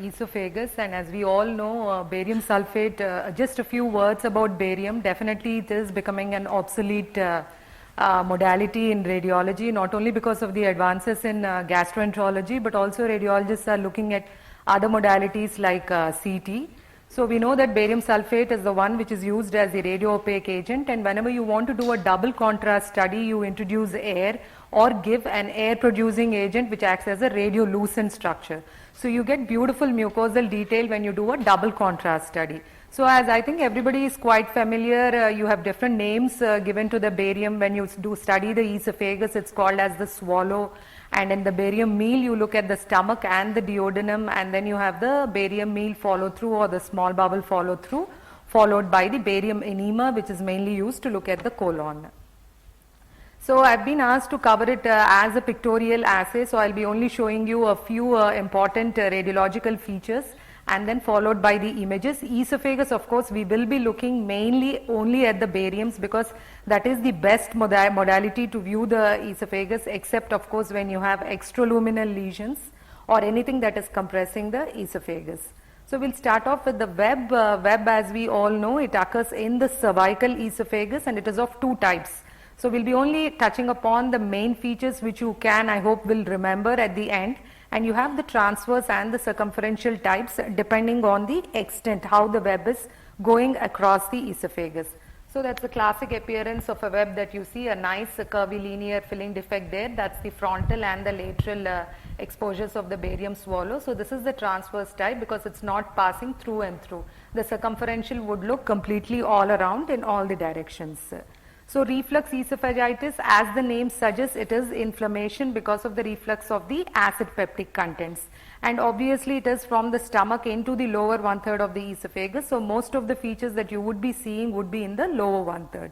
Esophagus, and as we all know, barium sulfate, just a few words about barium. Definitely it is becoming an obsolete modality in radiology, not only because of the advances in gastroenterology, but also radiologists are looking at other modalities like CT. So we know that barium sulfate is the one which is used as the radio-opaque agent, and whenever you want to do a double contrast study, you introduce air or give an air-producing agent which acts as a radiolucent structure. So you get beautiful mucosal detail when you do a double contrast study. So as I think everybody is quite familiar, you have different names given to the barium. When you do study the esophagus, it's called as the swallow, and in the barium meal you look at the stomach and the duodenum, and then you have the barium meal follow through or the small bowel follow through, followed by the barium enema, which is mainly used to look at the colon. So I've been asked to cover it as a pictorial assay, so I'll be only showing you a few important radiological features and then followed by the images. Esophagus, of course, we will be looking mainly only at the bariums because that is the best modality to view the esophagus, except of course when you have extraluminal lesions or anything that is compressing the esophagus. So we'll start off with the web. Web, as we all know, it occurs in the cervical esophagus and it is of two types. So we'll be only touching upon the main features which you can, I hope, will remember at the end. And you have the transverse and the circumferential types depending on the extent, how the web is going across the esophagus. So that's the classic appearance of a web that you see, a nice curvilinear filling defect there. That's the frontal and the lateral exposures of the barium swallow. So this is the transverse type because it's not passing through and through. The circumferential would look completely all around in all the directions. So reflux esophagitis, as the name suggests, it is inflammation because of the reflux of the acid peptic contents, and obviously it is from the stomach into the lower one-third of the esophagus. So most of the features that you would be seeing would be in the lower one-third.